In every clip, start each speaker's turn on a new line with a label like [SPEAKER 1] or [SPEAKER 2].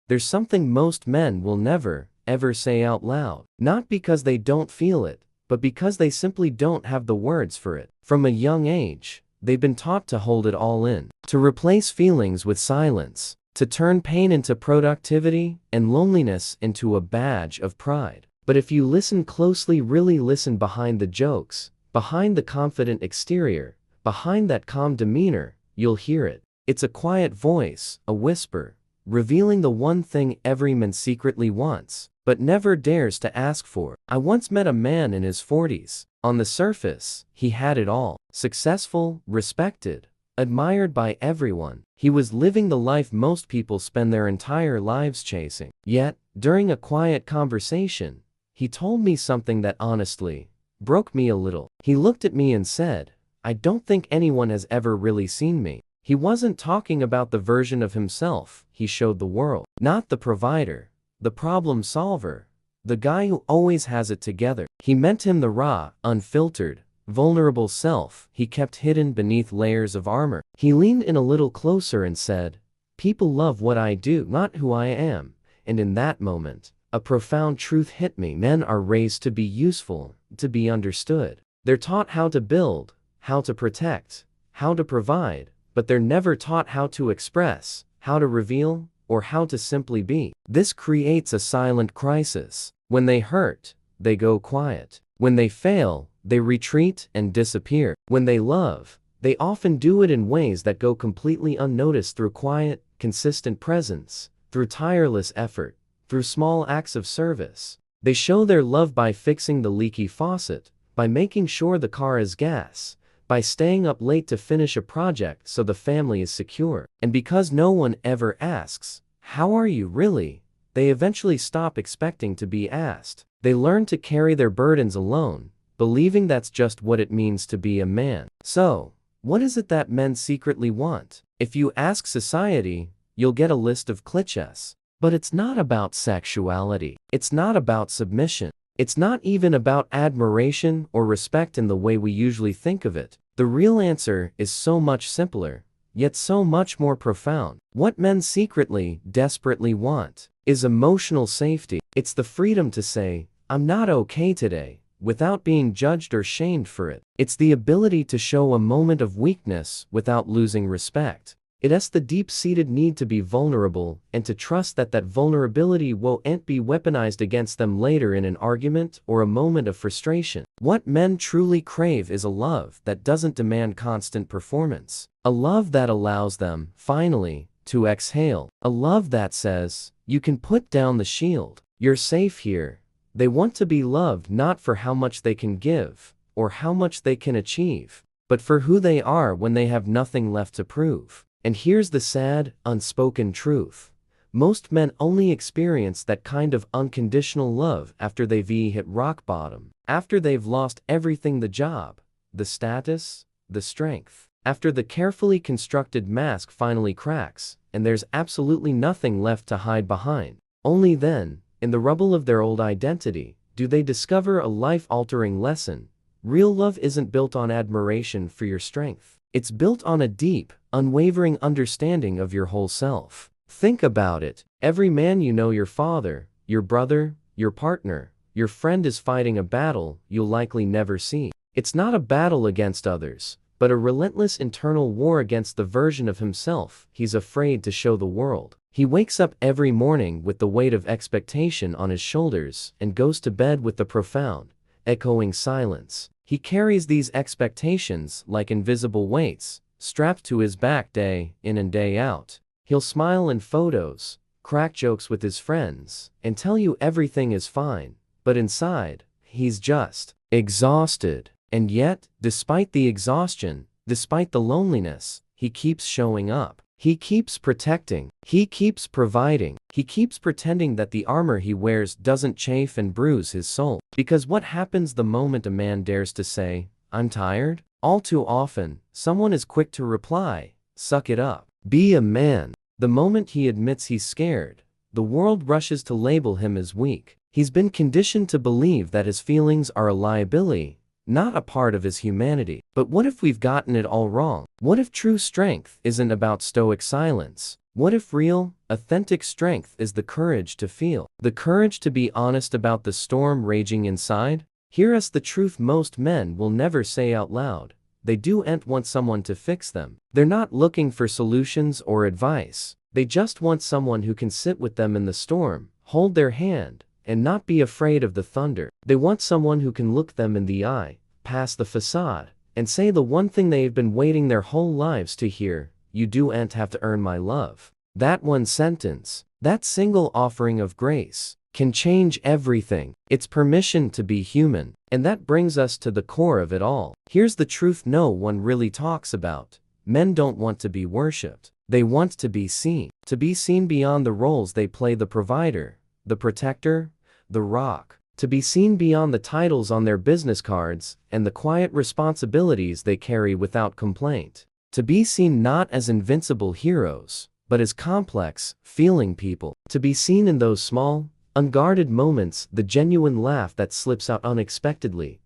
[SPEAKER 1] There's something most men will never, ever say out loud. Not because they don't feel it, but because they simply don't have the words for it. From a young age, they've been taught to hold it all in, to replace feelings with silence, to turn pain into productivity and loneliness into a badge of pride. But if you listen closely, really listen behind the jokes, behind the confident exterior, behind that calm demeanor, you'll hear it. It's a quiet voice, a whisper, revealing the one thing every man secretly wants, but never dares to ask for. I once met a man in his 40s. On the surface, he had it all. Successful, respected, admired by everyone. He was living the life most people spend their entire lives chasing. Yet, during a quiet conversation, he told me something that honestly broke me a little. He looked at me and said, "I don't think anyone has ever really seen me." He wasn't talking about the version of himself he showed the world. Not the provider, the problem solver, the guy who always has it together. He meant him, the raw, unfiltered, vulnerable self he kept hidden beneath layers of armor. He leaned in a little closer and said, "People love what I do, not who I am." And in that moment, a profound truth hit me. Men are raised to be useful, to be understood. They're taught how to build, how to protect, how to provide, but they're never taught how to express, how to reveal, or how to simply be. This creates a silent crisis. When they hurt, they go quiet. When they fail, they retreat and disappear. When they love, they often do it in ways that go completely unnoticed, through quiet, consistent presence, through tireless effort, through small acts of service. They show their love by fixing the leaky faucet, by making sure the car has gas, by staying up late to finish a project so the family is secure. And because no one ever asks, "How are you really?" they eventually stop expecting to be asked. They learn to carry their burdens alone, believing that's just what it means to be a man. So, what is it that men secretly want? If you ask society, you'll get a list of clichés. But it's not about sexuality. It's not about submission. It's not even about admiration or respect in the way we usually think of it. The real answer is so much simpler, yet so much more profound. What men secretly, desperately want is emotional safety. It's the freedom to say, "I'm not okay today," without being judged or shamed for it. It's the ability to show a moment of weakness without losing respect. It's the deep-seated need to be vulnerable and to trust that that vulnerability won't be weaponized against them later in an argument or a moment of frustration. What men truly crave is a love that doesn't demand constant performance. A love that allows them, finally, to exhale. A love that says, "You can put down the shield. You're safe here." They want to be loved not for how much they can give or how much they can achieve, but for who they are when they have nothing left to prove. And here's the sad, unspoken truth. Most men only experience that kind of unconditional love after they've hit rock bottom. After they've lost everything: the job, the status, the strength. After the carefully constructed mask finally cracks, and there's absolutely nothing left to hide behind. Only then, in the rubble of their old identity, do they discover a life-altering lesson. Real love isn't built on admiration for your strength. It's built on a deep, unwavering understanding of your whole self. Think about it. Every man you know, your father, your brother, your partner, your friend, is fighting a battle you'll likely never see. It's not a battle against others, but a relentless internal war against the version of himself he's afraid to show the world. He wakes up every morning with the weight of expectation on his shoulders and goes to bed with the profound, echoing silence. He carries these expectations like invisible weights, strapped to his back day in and day out. He'll smile in photos, crack jokes with his friends, and tell you everything is fine, but inside, he's just exhausted. And yet, despite the exhaustion, despite the loneliness, he keeps showing up. He keeps protecting. He keeps providing. He keeps pretending that the armor he wears doesn't chafe and bruise his soul. Because what happens the moment a man dares to say, "I'm tired"? All too often, someone is quick to reply, "Suck it up. Be a man." The moment he admits he's scared, the world rushes to label him as weak. He's been conditioned to believe that his feelings are a liability, not a part of his humanity. But what if we've gotten it all wrong? What if true strength isn't about stoic silence, What if real, authentic strength is the courage to feel? The courage to be honest about the storm raging inside? Hear us the truth most men will never say out loud. They don't want someone to fix them. They're not looking for solutions or advice. They just want someone who can sit with them in the storm, hold their hand, and not be afraid of the thunder. They want someone who can look them in the eye, past the facade, and say the one thing they've been waiting their whole lives to hear: you don't have to earn my love. That one sentence, that single offering of grace, can change everything. It's permission to be human. And that brings us to the core of it all. Here's the truth no one really talks about. Men don't want to be worshipped. They want to be seen. To be seen beyond the roles they play: the provider, the protector, the rock. To be seen beyond the titles on their business cards and the quiet responsibilities they carry without complaint. To be seen not as invincible heroes, but as complex, feeling people. To be seen in those small, unguarded moments: the genuine laugh that slips out unexpectedly,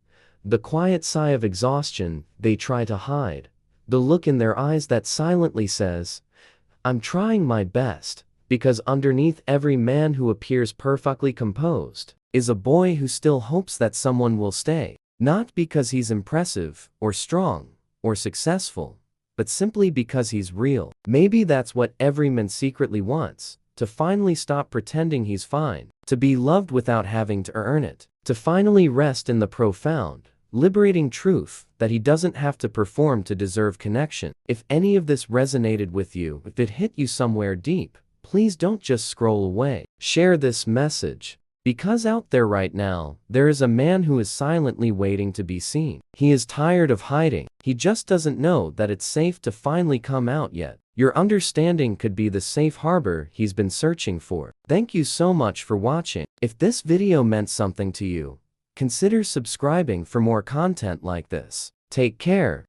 [SPEAKER 1] the quiet sigh of exhaustion they try to hide, the look in their eyes that silently says, "I'm trying my best," because underneath every man who appears perfectly composed is a boy who still hopes that someone will stay. Not because he's impressive, or strong, or successful, but simply because he's real. Maybe that's what every man secretly wants: to finally stop pretending he's fine, to be loved without having to earn it, to finally rest in the profound, liberating truth that he doesn't have to perform to deserve connection. If any of this resonated with you, if it hit you somewhere deep, please don't just scroll away. Share this message. Because out there right now, there is a man who is silently waiting to be seen. He is tired of hiding. He just doesn't know that it's safe to finally come out yet. Your understanding could be the safe harbor he's been searching for. Thank you so much for watching. If this video meant something to you, consider subscribing for more content like this. Take care.